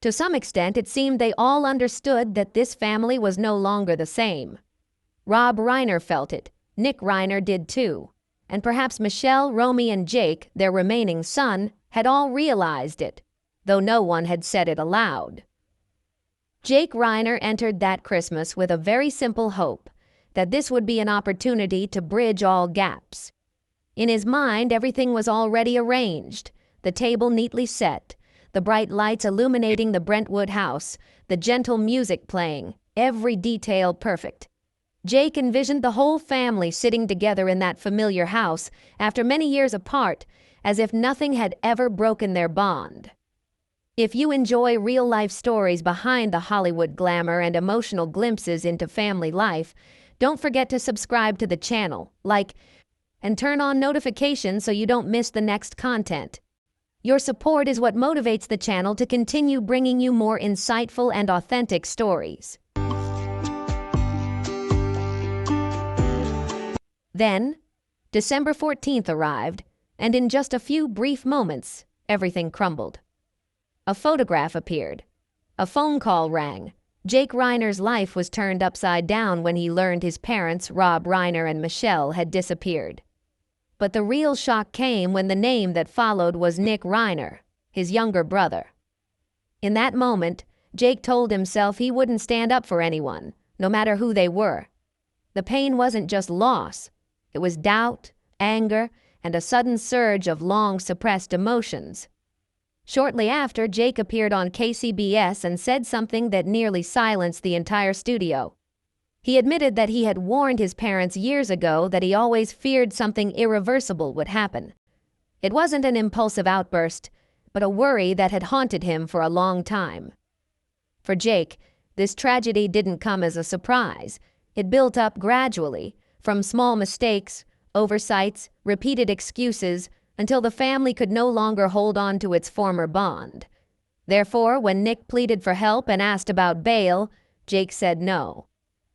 To some extent, it seemed they all understood that this family was no longer the same. Rob Reiner felt it. Nick Reiner did too. And perhaps Michelle, Romy, and Jake, their remaining son, had all realized it, though no one had said it aloud. Jake Reiner entered that Christmas with a very simple hope, that this would be an opportunity to bridge all gaps. In his mind, everything was already arranged, the table neatly set, the bright lights illuminating the Brentwood house, the gentle music playing, every detail perfect. Jake envisioned the whole family sitting together in that familiar house after many years apart, as if nothing had ever broken their bond. If you enjoy real-life stories behind the Hollywood glamour and emotional glimpses into family life, don't forget to subscribe to the channel, like, and turn on notifications so you don't miss the next content. Your support is what motivates the channel to continue bringing you more insightful and authentic stories. Then, December 14th arrived, and in just a few brief moments, everything crumbled. A photograph appeared. A phone call rang. Jake Reiner's life was turned upside down when he learned his parents, Rob Reiner and Michelle, had disappeared. But the real shock came when the name that followed was Nick Reiner, his younger brother. In that moment, Jake told himself he wouldn't stand up for anyone, no matter who they were. The pain wasn't just loss. It was doubt, anger, and a sudden surge of long-suppressed emotions. Shortly after, Jake appeared on KCBS and said something that nearly silenced the entire studio. He admitted that he had warned his parents years ago that he always feared something irreversible would happen. It wasn't an impulsive outburst, but a worry that had haunted him for a long time. For Jake, this tragedy didn't come as a surprise. It built up gradually, from small mistakes, oversights, repeated excuses, until the family could no longer hold on to its former bond. Therefore, when Nick pleaded for help and asked about bail, Jake said no.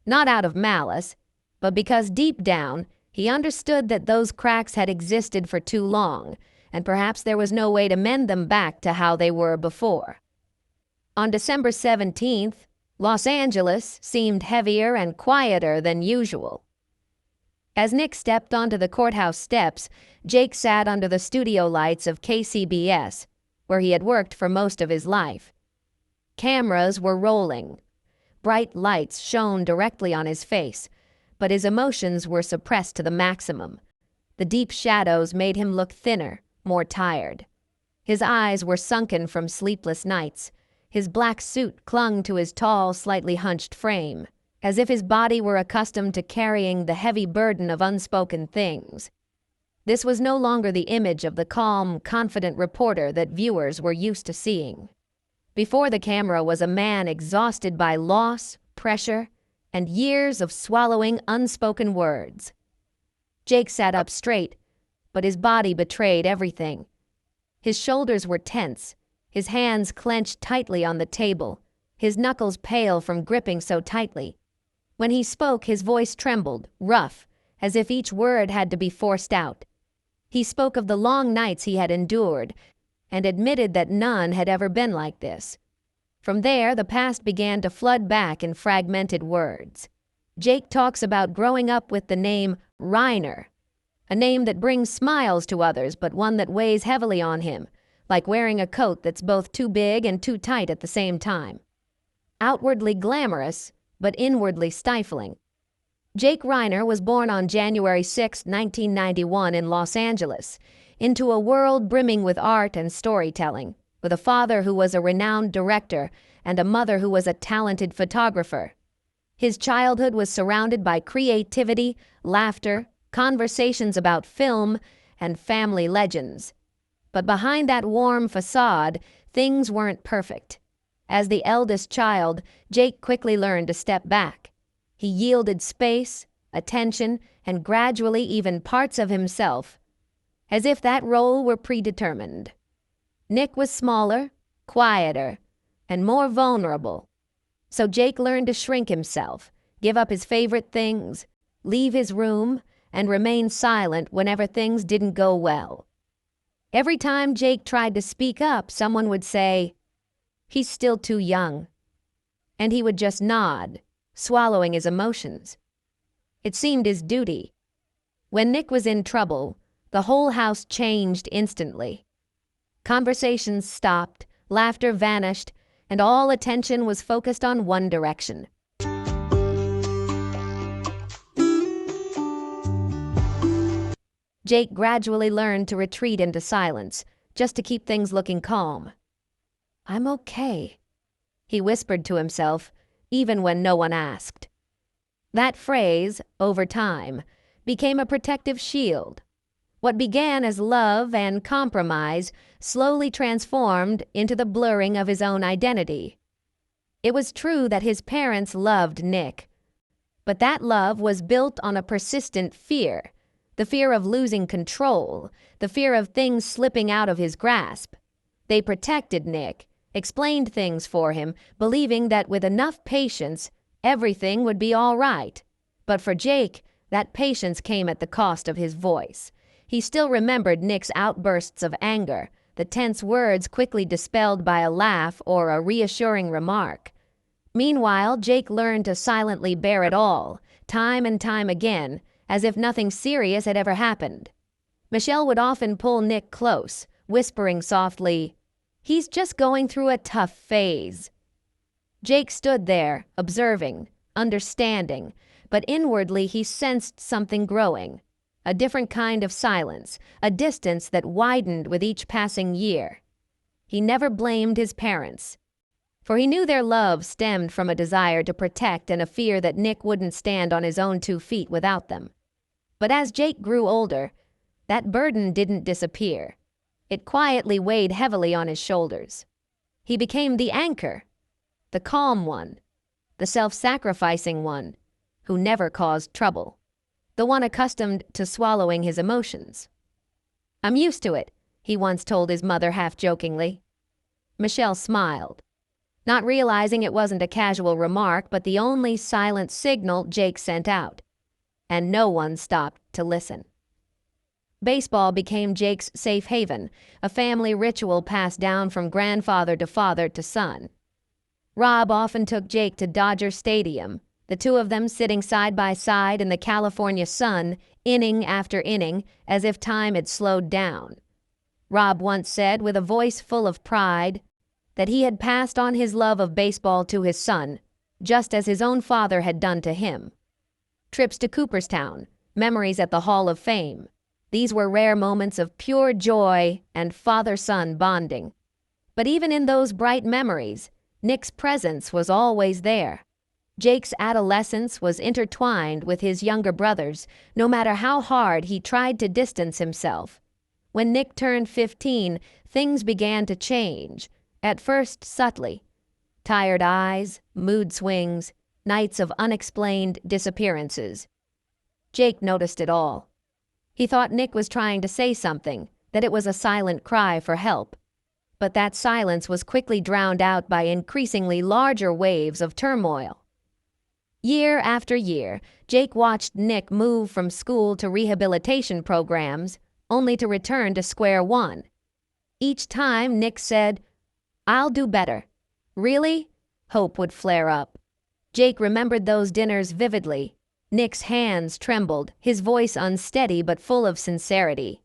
Not out of malice, but because deep down, he understood that those cracks had existed for too long, and perhaps there was no way to mend them back to how they were before. On December 17th, Los Angeles seemed heavier and quieter than usual. As Nick stepped onto the courthouse steps, Jake sat under the studio lights of KCBS, where he had worked for most of his life. Cameras were rolling. Bright lights shone directly on his face, but his emotions were suppressed to the maximum. The deep shadows made him look thinner, more tired. His eyes were sunken from sleepless nights. His black suit clung to his tall, slightly hunched frame, as if his body were accustomed to carrying the heavy burden of unspoken things. This was no longer the image of the calm, confident reporter that viewers were used to seeing. Before the camera was a man exhausted by loss, pressure, and years of swallowing unspoken words. Jake sat up straight, but his body betrayed everything. His shoulders were tense, his hands clenched tightly on the table, his knuckles pale from gripping so tightly. When he spoke, his voice trembled, rough, as if each word had to be forced out. He spoke of the long nights he had endured, and admitted that none had ever been like this. From there, the past began to flood back in fragmented words. Jake talks about growing up with the name Reiner, a name that brings smiles to others but one that weighs heavily on him, like wearing a coat that's both too big and too tight at the same time. Outwardly glamorous, but inwardly stifling. Jake Reiner was born on January 6, 1991 in Los Angeles, into a world brimming with art and storytelling, with a father who was a renowned director and a mother who was a talented photographer. His childhood was surrounded by creativity, laughter, conversations about film, and family legends. But behind that warm facade, things weren't perfect. As the eldest child, Jake quickly learned to step back. He yielded space, attention, and gradually even parts of himself, as if that role were predetermined. Nick was smaller, quieter, and more vulnerable. So Jake learned to shrink himself, give up his favorite things, leave his room, and remain silent whenever things didn't go well. Every time Jake tried to speak up, someone would say, He's still too young. And he would just nod, swallowing his emotions. It seemed his duty. When Nick was in trouble, the whole house changed instantly. Conversations stopped, laughter vanished, and all attention was focused on one direction. Jake gradually learned to retreat into silence, just to keep things looking calm. "I'm okay," he whispered to himself, even when no one asked. That phrase, over time, became a protective shield. What began as love and compromise slowly transformed into the blurring of his own identity. It was true that his parents loved Nick, but that love was built on a persistent fear. The fear of losing control, the fear of things slipping out of his grasp. They protected Nick, explained things for him, believing that with enough patience, everything would be all right. But for Jake, that patience came at the cost of his voice. He still remembered Nick's outbursts of anger, the tense words quickly dispelled by a laugh or a reassuring remark. Meanwhile, Jake learned to silently bear it all, time and time again, as if nothing serious had ever happened. Michelle would often pull Nick close, whispering softly, "He's just going through a tough phase." Jake stood there, observing, understanding, but inwardly he sensed something growing. A different kind of silence, a distance that widened with each passing year. He never blamed his parents, for he knew their love stemmed from a desire to protect and a fear that Nick wouldn't stand on his own 2 feet without them. But as Jake grew older, that burden didn't disappear. It quietly weighed heavily on his shoulders. He became the anchor, the calm one, the self-sacrificing one, who never caused trouble, the one accustomed to swallowing his emotions. "I'm used to it," he once told his mother half-jokingly. Michelle smiled, not realizing it wasn't a casual remark but the only silent signal Jake sent out. And no one stopped to listen. Baseball became Jake's safe haven, a family ritual passed down from grandfather to father to son. Rob often took Jake to Dodger Stadium, the two of them sitting side by side in the California sun, inning after inning, as if time had slowed down. Rob once said, with a voice full of pride, that he had passed on his love of baseball to his son, just as his own father had done to him. Trips to Cooperstown, memories at the Hall of Fame. These were rare moments of pure joy and father-son bonding. But even in those bright memories, Nick's presence was always there. Jake's adolescence was intertwined with his younger brother's, no matter how hard he tried to distance himself. When Nick turned 15, things began to change, at first subtly. Tired eyes, mood swings, nights of unexplained disappearances. Jake noticed it all. He thought Nick was trying to say something, that it was a silent cry for help. But that silence was quickly drowned out by increasingly larger waves of turmoil. Year after year, Jake watched Nick move from school to rehabilitation programs, only to return to square one. Each time Nick said, "I'll do better." "Really?" Hope would flare up. Jake remembered those dinners vividly. Nick's hands trembled, his voice unsteady but full of sincerity.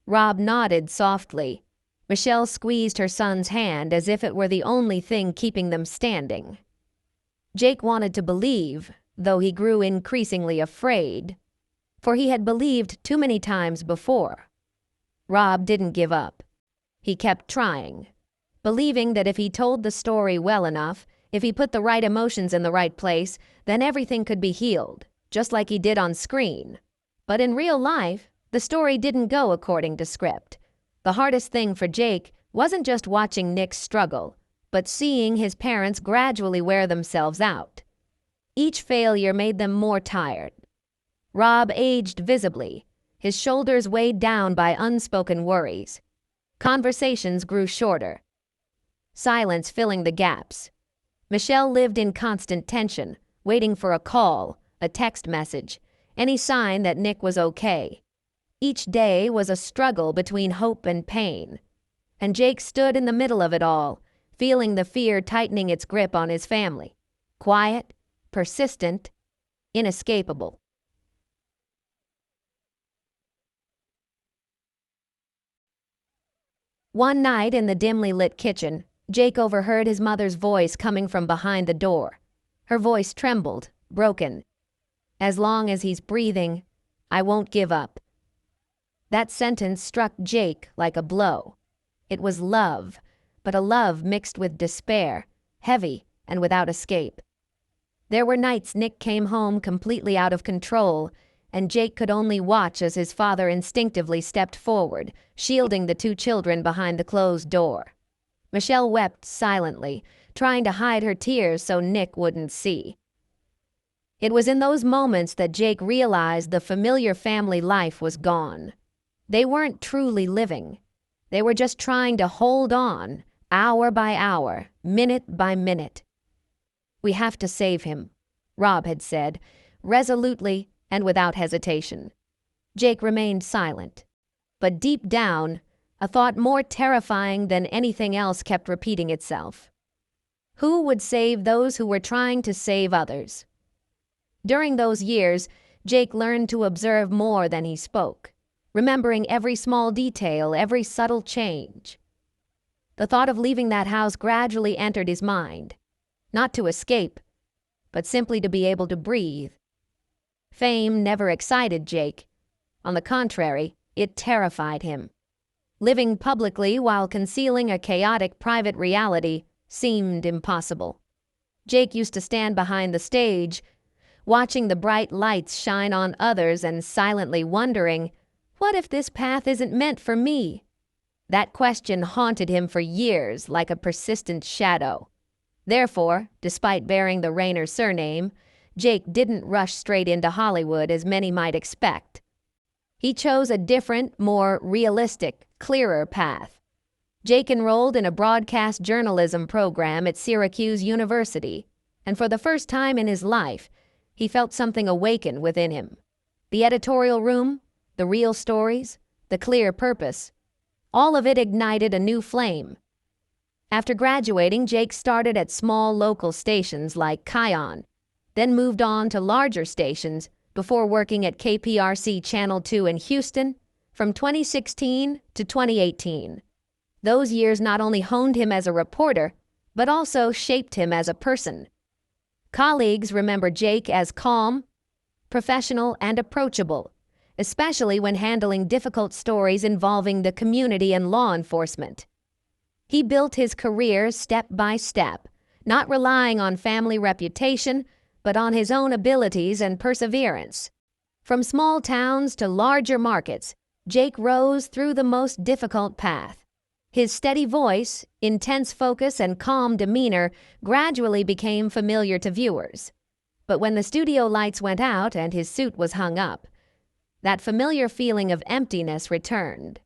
Rob nodded softly. Michelle squeezed her son's hand as if it were the only thing keeping them standing. Jake wanted to believe, though he grew increasingly afraid, for he had believed too many times before. Rob didn't give up. He kept trying, believing that if he told the story well enough, if he put the right emotions in the right place, then everything could be healed, just like he did on screen. But in real life, the story didn't go according to script. The hardest thing for Jake wasn't just watching Nick struggle, but seeing his parents gradually wear themselves out. Each failure made them more tired. Rob aged visibly, his shoulders weighed down by unspoken worries. Conversations grew shorter, silence filling the gaps. Michelle lived in constant tension, waiting for a call, a text message, any sign that Nick was okay. Each day was a struggle between hope and pain, and Jake stood in the middle of it all, feeling the fear tightening its grip on his family. Quiet, persistent, inescapable. One night in the dimly lit kitchen, Jake overheard his mother's voice coming from behind the door. Her voice trembled, broken. "As long as he's breathing, I won't give up." That sentence struck Jake like a blow. It was love, but a love mixed with despair, heavy and without escape. There were nights Nick came home completely out of control, and Jake could only watch as his father instinctively stepped forward, shielding the two children behind the closed door. Michelle wept silently, trying to hide her tears so Nick wouldn't see. It was in those moments that Jake realized the familiar family life was gone. They weren't truly living. They were just trying to hold on, hour by hour, minute by minute. "We have to save him," Rob had said, resolutely and without hesitation. Jake remained silent. But deep down, a thought more terrifying than anything else kept repeating itself. Who would save those who were trying to save others? During those years, Jake learned to observe more than he spoke, remembering every small detail, every subtle change. The thought of leaving that house gradually entered his mind, not to escape, but simply to be able to breathe. Fame never excited Jake. On the contrary, it terrified him. Living publicly while concealing a chaotic private reality seemed impossible. Jake used to stand behind the stage, watching the bright lights shine on others and silently wondering, what if this path isn't meant for me? That question haunted him for years like a persistent shadow. Therefore, despite bearing the Reiner surname, Jake didn't rush straight into Hollywood as many might expect. He chose a different, more realistic, clearer path. Jake enrolled in a broadcast journalism program at Syracuse University, and for the first time in his life, he felt something awaken within him. The editorial room, the real stories, the clear purpose, all of it ignited a new flame. After graduating, Jake started at small local stations like Kion, then moved on to larger stations before working at KPRC Channel 2 in Houston from 2016 to 2018. Those years not only honed him as a reporter, but also shaped him as a person. Colleagues remember Jake as calm, professional, and approachable, especially when handling difficult stories involving the community and law enforcement. He built his career step by step, not relying on family reputation, but on his own abilities and perseverance. From small towns to larger markets, Jake rose through the most difficult path. His steady voice, intense focus, and calm demeanor gradually became familiar to viewers. But when the studio lights went out and his suit was hung up, that familiar feeling of emptiness returned.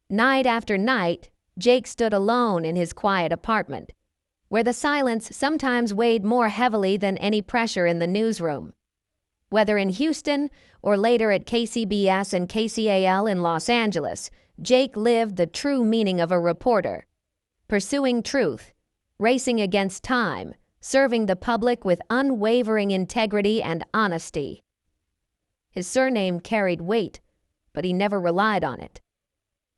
Night after night, Jake stood alone in his quiet apartment, where the silence sometimes weighed more heavily than any pressure in the newsroom. Whether in Houston or later at KCBS and KCAL in Los Angeles, Jake lived the true meaning of a reporter, pursuing truth, racing against time, serving the public with unwavering integrity and honesty. His surname carried weight, but he never relied on it.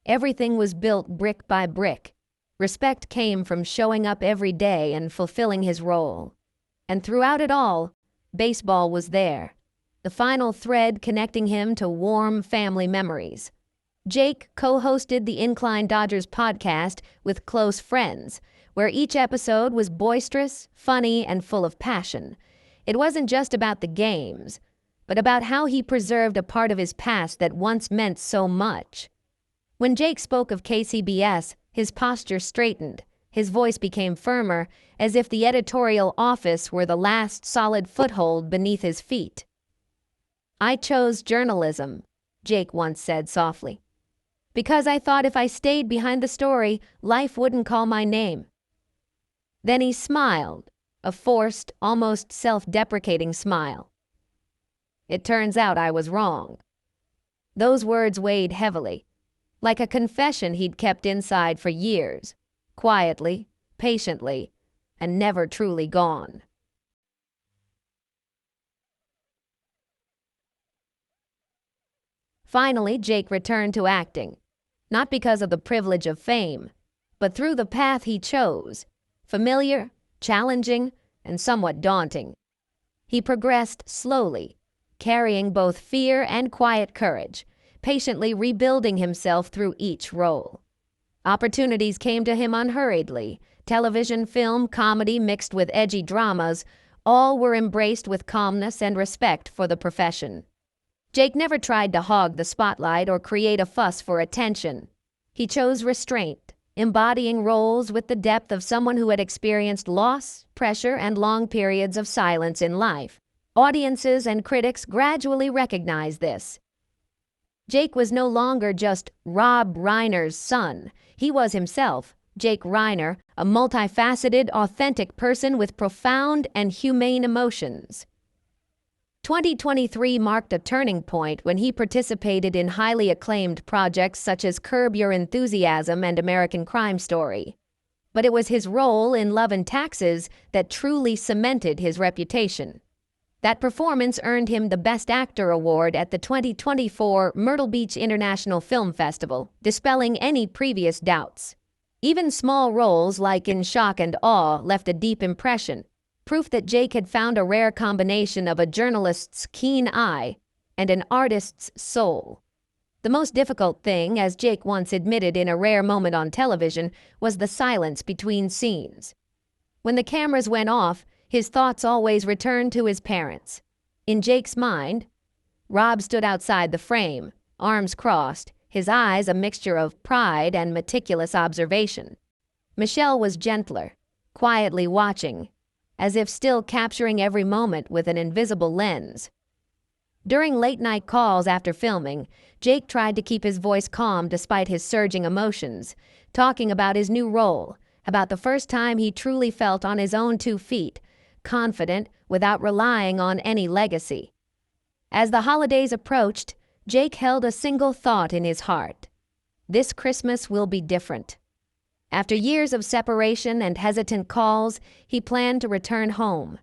Everything was built brick by brick. Respect came from showing up every day and fulfilling his role. And throughout it all, baseball was there, the final thread connecting him to warm family memories. Jake co-hosted the Incline Dodgers podcast with close friends, where each episode was boisterous, funny, and full of passion. It wasn't just about the games, but about how he preserved a part of his past that once meant so much. When Jake spoke of KCBS, his posture straightened, his voice became firmer, as if the editorial office were the last solid foothold beneath his feet. "I chose journalism," Jake once said softly, "because I thought if I stayed behind the story, life wouldn't call my name." Then he smiled, a forced, almost self-deprecating smile. "It turns out I was wrong." Those words weighed heavily, like a confession he'd kept inside for years, quietly, patiently, and never truly gone. Finally, Jake returned to acting, not because of the privilege of fame, but through the path he chose, familiar, challenging, and somewhat daunting. He progressed slowly, carrying both fear and quiet courage, patiently rebuilding himself through each role. Opportunities came to him unhurriedly. Television, film, comedy mixed with edgy dramas, all were embraced with calmness and respect for the profession. Jake never tried to hog the spotlight or create a fuss for attention. He chose restraint, embodying roles with the depth of someone who had experienced loss, pressure, and long periods of silence in life. Audiences and critics gradually recognized this. Jake was no longer just Rob Reiner's son. He was himself, Jake Reiner, a multifaceted, authentic person with profound and humane emotions. 2023 marked a turning point when he participated in highly acclaimed projects such as Curb Your Enthusiasm and American Crime Story. But it was his role in Love and Taxes that truly cemented his reputation. That performance earned him the Best Actor award at the 2024 Myrtle Beach International Film Festival, dispelling any previous doubts. Even small roles like in Shock and Awe left a deep impression, proof that Jake had found a rare combination of a journalist's keen eye and an artist's soul. The most difficult thing, as Jake once admitted in a rare moment on television, was the silence between scenes. When the cameras went off, his thoughts always returned to his parents. In Jake's mind, Rob stood outside the frame, arms crossed, his eyes a mixture of pride and meticulous observation. Michelle was gentler, quietly watching, as if still capturing every moment with an invisible lens. During late-night calls after filming, Jake tried to keep his voice calm despite his surging emotions, talking about his new role, about the first time he truly felt on his own 2 feet, confident without relying on any legacy. As the holidays approached, Jake held a single thought in his heart. This Christmas will be different. After years of separation and hesitant calls, he planned to return home.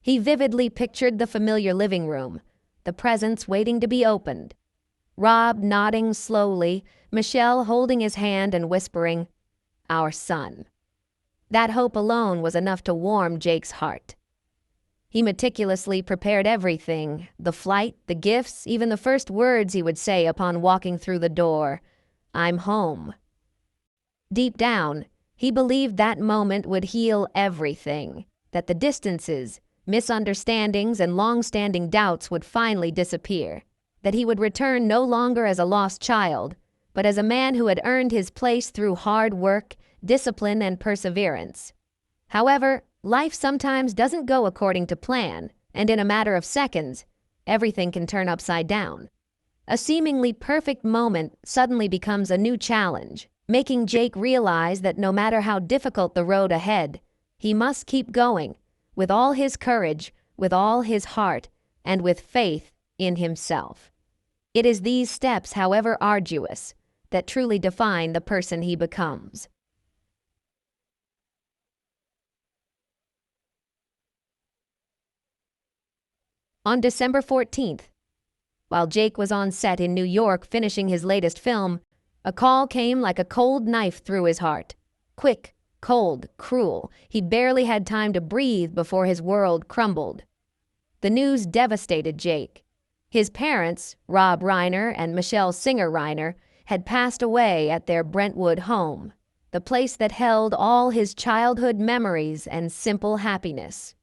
He vividly pictured the familiar living room, the presents waiting to be opened. Rob nodding slowly, Michelle holding his hand and whispering, "Our son." That hope alone was enough to warm Jake's heart. He meticulously prepared everything, the flight, the gifts, even the first words he would say upon walking through the door, "I'm home." Deep down, he believed that moment would heal everything, that the distances, misunderstandings, and long-standing doubts would finally disappear, that he would return no longer as a lost child, but as a man who had earned his place through hard work, discipline, and perseverance. However, life sometimes doesn't go according to plan, and in a matter of seconds, everything can turn upside down. A seemingly perfect moment suddenly becomes a new challenge, making Jake realize that no matter how difficult the road ahead, he must keep going, with all his courage, with all his heart, and with faith in himself. It is these steps, however arduous, that truly define the person he becomes. On December 14th, while Jake was on set in New York finishing his latest film, a call came like a cold knife through his heart. Quick, cold, cruel, he barely had time to breathe before his world crumbled. The news devastated Jake. His parents, Rob Reiner and Michelle Singer Reiner, had passed away at their Brentwood home, the place that held all his childhood memories and simple happiness.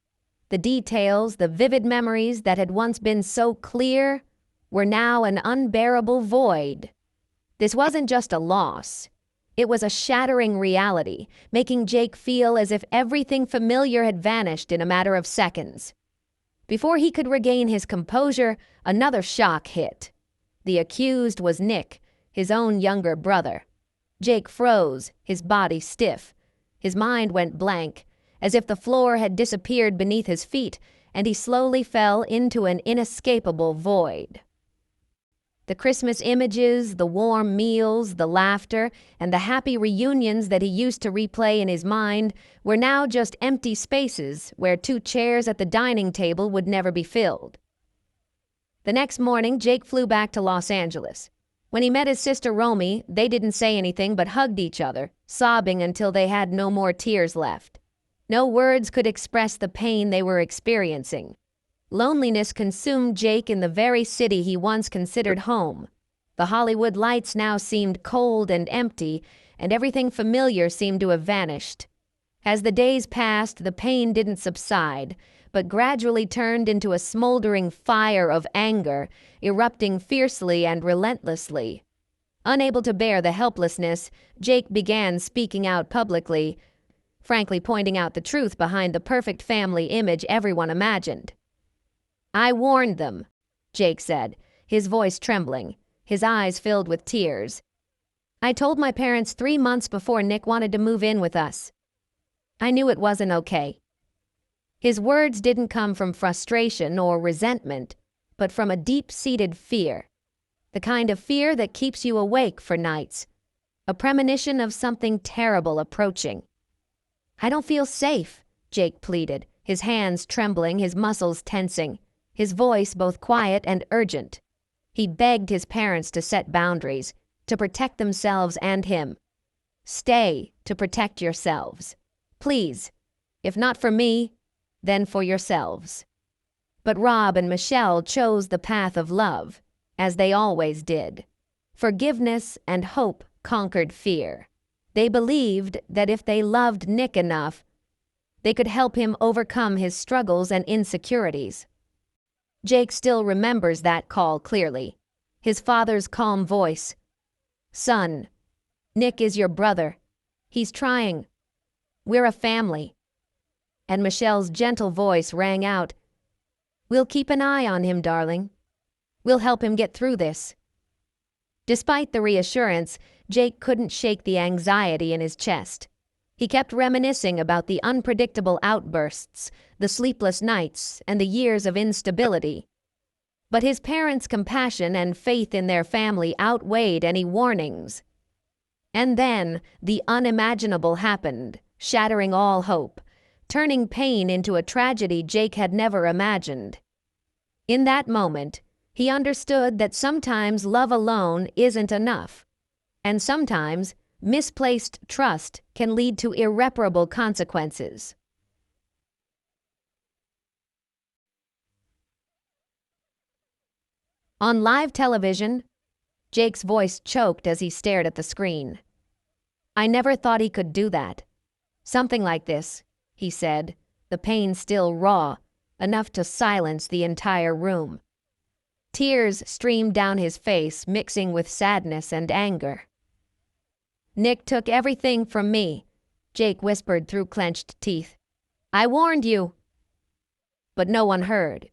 The details, the vivid memories that had once been so clear, were now an unbearable void. This wasn't just a loss. It was a shattering reality, making Jake feel as if everything familiar had vanished in a matter of seconds. Before he could regain his composure, another shock hit. The accused was Nick, his own younger brother. Jake froze, his body stiff. His mind went blank, as if the floor had disappeared beneath his feet, and he slowly fell into an inescapable void. The Christmas images, the warm meals, the laughter, and the happy reunions that he used to replay in his mind were now just empty spaces where 2 chairs at the dining table would never be filled. The next morning, Jake flew back to Los Angeles. When he met his sister Romy, they didn't say anything but hugged each other, sobbing until they had no more tears left. No words could express the pain they were experiencing. Loneliness consumed Jake in the very city he once considered home. The Hollywood lights now seemed cold and empty, and everything familiar seemed to have vanished. As the days passed, the pain didn't subside, but gradually turned into a smoldering fire of anger, erupting fiercely and relentlessly. Unable to bear the helplessness, Jake began speaking out publicly, frankly pointing out the truth behind the perfect family image everyone imagined. "I warned them," Jake said, his voice trembling, his eyes filled with tears. "I told my parents 3 months before Nick wanted to move in with us. I knew it wasn't okay." His words didn't come from frustration or resentment, but from a deep-seated fear. The kind of fear that keeps you awake for nights. A premonition of something terrible approaching. "I don't feel safe," Jake pleaded, his hands trembling, his muscles tensing, his voice both quiet and urgent. He begged his parents to set boundaries, to protect themselves and him. "Stay to protect yourselves. Please. If not for me, then for yourselves." But Rob and Michelle chose the path of love, as they always did. Forgiveness and hope conquered fear. They believed that if they loved Nick enough, they could help him overcome his struggles and insecurities. Jake still remembers that call clearly. His father's calm voice. "Son, Nick is your brother. He's trying. We're a family." And Michelle's gentle voice rang out, "We'll keep an eye on him, darling. We'll help him get through this." Despite the reassurance, Jake couldn't shake the anxiety in his chest. He kept reminiscing about the unpredictable outbursts, the sleepless nights, and the years of instability. But his parents' compassion and faith in their family outweighed any warnings. And then the unimaginable happened, shattering all hope, turning pain into a tragedy Jake had never imagined. In that moment, he understood that sometimes love alone isn't enough, and sometimes misplaced trust can lead to irreparable consequences. On live television, Jake's voice choked as he stared at the screen. "I never thought he could do that. Something like this," he said, the pain still raw, enough to silence the entire room. Tears streamed down his face, mixing with sadness and anger. "Nick took everything from me," Jake whispered through clenched teeth. "I warned you." But no one heard.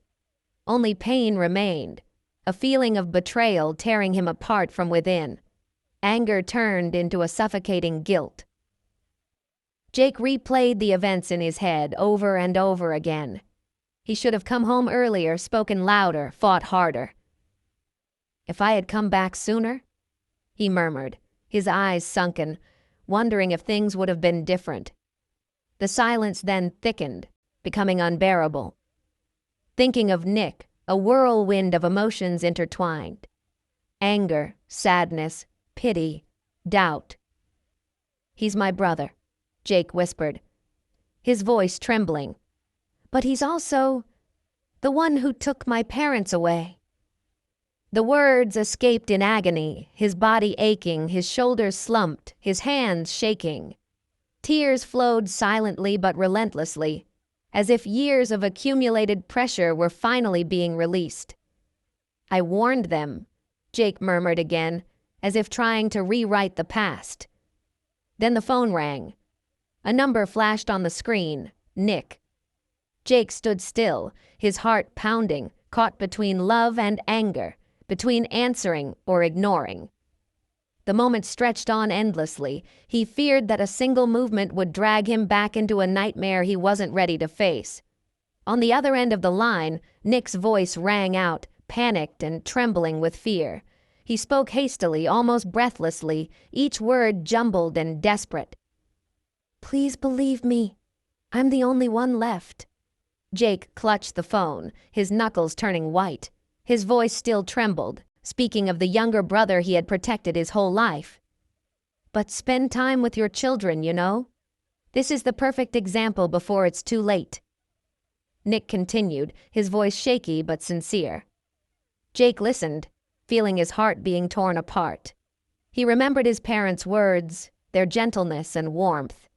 Only pain remained, a feeling of betrayal tearing him apart from within. Anger turned into a suffocating guilt. Jake replayed the events in his head over and over again. He should have come home earlier, spoken louder, fought harder. "If I had come back sooner," he murmured, his eyes sunken, wondering if things would have been different. The silence then thickened, becoming unbearable. Thinking of Nick, a whirlwind of emotions intertwined. Anger, sadness, pity, doubt. "He's my brother," Jake whispered, his voice trembling. "But he's also the one who took my parents away." The words escaped in agony, his body aching, his shoulders slumped, his hands shaking. Tears flowed silently but relentlessly, as if years of accumulated pressure were finally being released. "I warned them," Jake murmured again, as if trying to rewrite the past. Then the phone rang. A number flashed on the screen, Nick. Jake stood still, his heart pounding, caught between love and anger, between answering or ignoring. The moment stretched on endlessly. He feared that a single movement would drag him back into a nightmare he wasn't ready to face. On the other end of the line, Nick's voice rang out, panicked and trembling with fear. He spoke hastily, almost breathlessly, each word jumbled and desperate. "Please believe me. I'm the only one left." Jake clutched the phone, his knuckles turning white. His voice still trembled, speaking of the younger brother he had protected his whole life. "But spend time with your children, you know? This is the perfect example before it's too late." Nick continued, his voice shaky but sincere. Jake listened, feeling his heart being torn apart. He remembered his parents' words, their gentleness and warmth.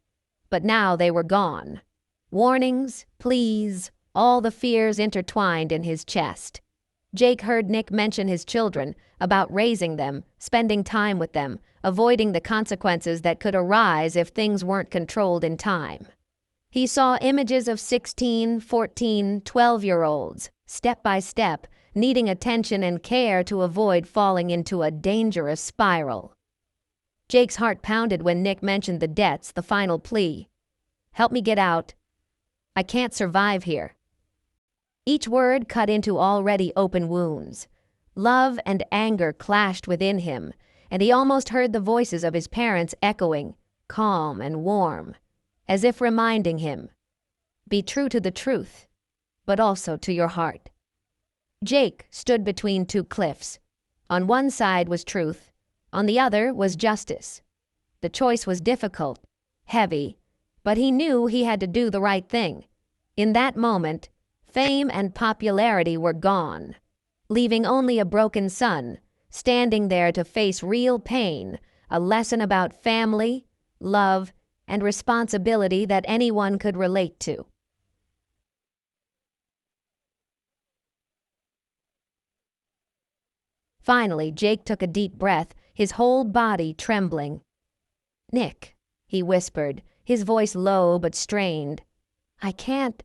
But now they were gone. Warnings, pleas, all the fears intertwined in his chest. Jake heard Nick mention his children, about raising them, spending time with them, avoiding the consequences that could arise if things weren't controlled in time. He saw images of 16, 14, 12-year-olds, step by step, needing attention and care to avoid falling into a dangerous spiral. Jake's heart pounded when Nick mentioned the debts, the final plea. "Help me get out. I can't survive here." Each word cut into already open wounds. Love and anger clashed within him, and he almost heard the voices of his parents echoing, calm and warm, as if reminding him, "Be true to the truth, but also to your heart." Jake stood between two cliffs. On one side was truth, on the other was justice. The choice was difficult, heavy, but he knew he had to do the right thing. In that moment, fame and popularity were gone, leaving only a broken son, standing there to face real pain, a lesson about family, love, and responsibility that anyone could relate to. Finally, Jake took a deep breath, his whole body trembling. "Nick," he whispered, his voice low but strained. "I can't."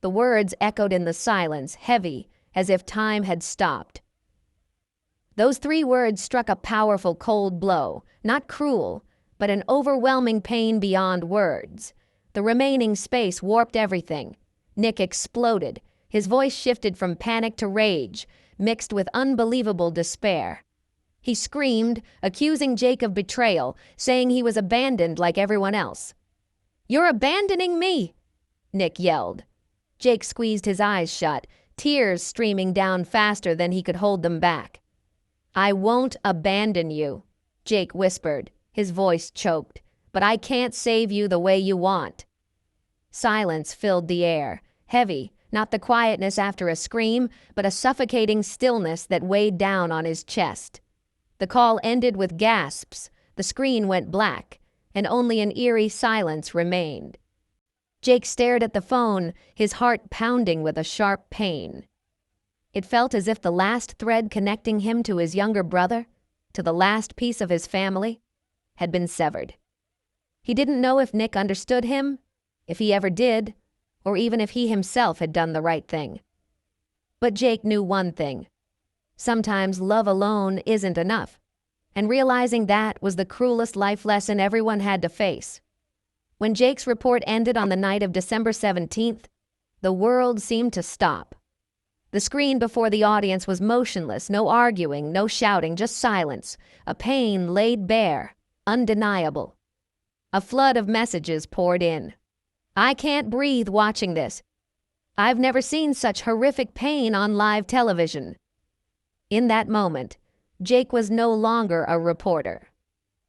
The words echoed in the silence, heavy, as if time had stopped. Those 3 words struck a powerful cold blow, not cruel, but an overwhelming pain beyond words. The remaining space warped everything. Nick exploded. His voice shifted from panic to rage, mixed with unbelievable despair. He screamed, accusing Jake of betrayal, saying he was abandoned like everyone else. "You're abandoning me!" Nick yelled. Jake squeezed his eyes shut, tears streaming down faster than he could hold them back. "I won't abandon you," Jake whispered, his voice choked, "but I can't save you the way you want." Silence filled the air, heavy, not the quietness after a scream, but a suffocating stillness that weighed down on his chest. The call ended with gasps, the screen went black, and only an eerie silence remained. Jake stared at the phone, his heart pounding with a sharp pain. It felt as if the last thread connecting him to his younger brother, to the last piece of his family, had been severed. He didn't know if Nick understood him, if he ever did, or even if he himself had done the right thing. But Jake knew one thing. Sometimes love alone isn't enough, and realizing that was the cruelest life lesson everyone had to face. When Jake's report ended on the night of December 17th, the world seemed to stop. The screen before the audience was motionless, no arguing, no shouting, just silence, a pain laid bare, undeniable. A flood of messages poured in. "I can't breathe watching this. I've never seen such horrific pain on live television." In that moment, Jake was no longer a reporter.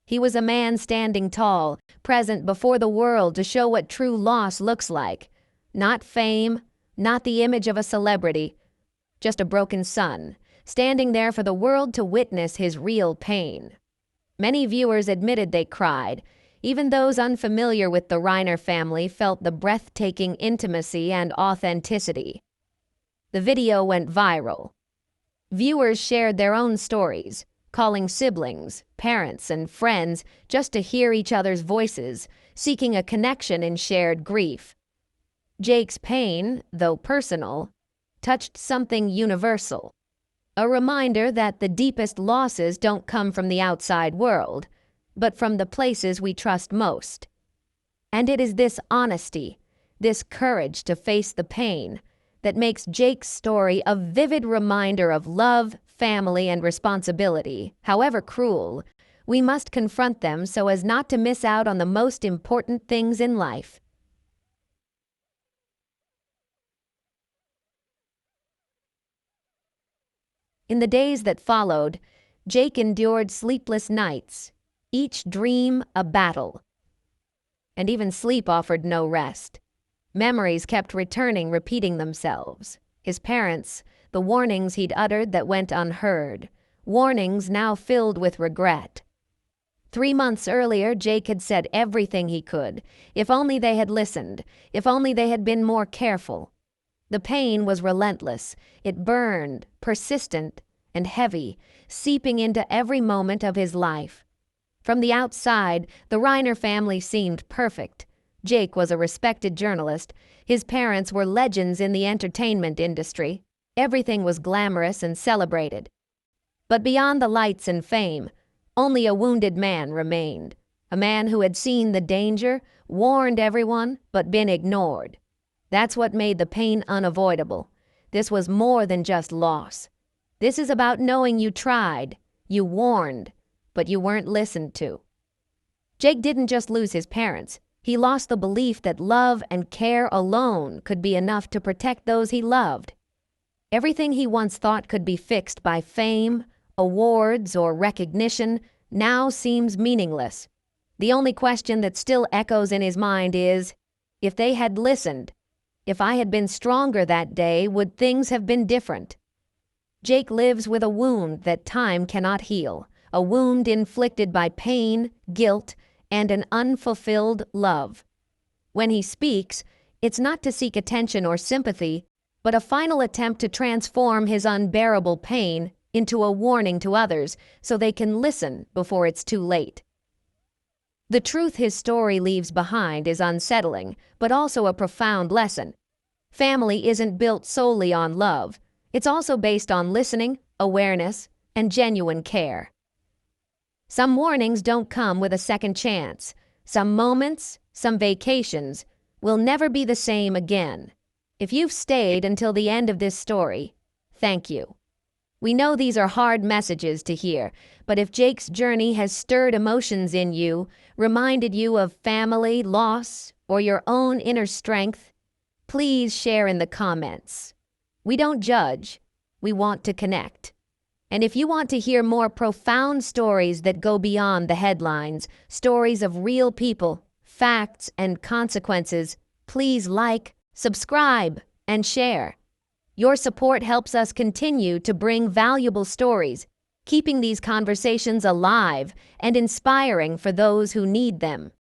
He was a man standing tall, present before the world to show what true loss looks like. Not fame, not the image of a celebrity, just a broken son, standing there for the world to witness his real pain. Many viewers admitted they cried. Even those unfamiliar with the Reiner family felt the breathtaking intimacy and authenticity. The video went viral. Viewers shared their own stories, calling siblings, parents, and friends just to hear each other's voices, seeking a connection in shared grief. Jake's pain, though personal, touched something universal. A reminder that the deepest losses don't come from the outside world, but from the places we trust most. And it is this honesty, this courage to face the pain, that makes Jake's story a vivid reminder of love, family, and responsibility, however cruel, we must confront them so as not to miss out on the most important things in life. In the days that followed, Jake endured sleepless nights, each dream a battle. And even sleep offered no rest. Memories kept repeating themselves. His parents, the warnings he'd uttered that went unheard, warnings now filled with regret. 3 months earlier, Jake had said everything he could. If only they had listened, if only they had been more careful. The pain was relentless. It burned, persistent and heavy, seeping into every moment of his life. From the outside, the Reiner family seemed perfect. Jake was a respected journalist. His parents were legends in the entertainment industry. Everything was glamorous and celebrated. But beyond the lights and fame, only a wounded man remained. A man who had seen the danger, warned everyone, but been ignored. That's what made the pain unavoidable. This was more than just loss. This is about knowing you tried, you warned, but you weren't listened to. Jake didn't just lose his parents. He lost the belief that love and care alone could be enough to protect those he loved. Everything he once thought could be fixed by fame, awards, or recognition now seems meaningless. The only question that still echoes in his mind is, if they had listened, if I had been stronger that day, would things have been different? Jake lives with a wound that time cannot heal, a wound inflicted by pain, guilt, and an unfulfilled love. When he speaks, it's not to seek attention or sympathy, but a final attempt to transform his unbearable pain into a warning to others so they can listen before it's too late. The truth his story leaves behind is unsettling, but also a profound lesson. Family isn't built solely on love. It's also based on listening, awareness, and genuine care. Some warnings don't come with a second chance. Some moments, some vacations, will never be the same again. If you've stayed until the end of this story, thank you. We know these are hard messages to hear, but if Jake's journey has stirred emotions in you, reminded you of family, loss, or your own inner strength, please share in the comments. We don't judge, we want to connect. And if you want to hear more profound stories that go beyond the headlines, stories of real people, facts, and consequences, please like, subscribe, and share. Your support helps us continue to bring valuable stories, keeping these conversations alive and inspiring for those who need them.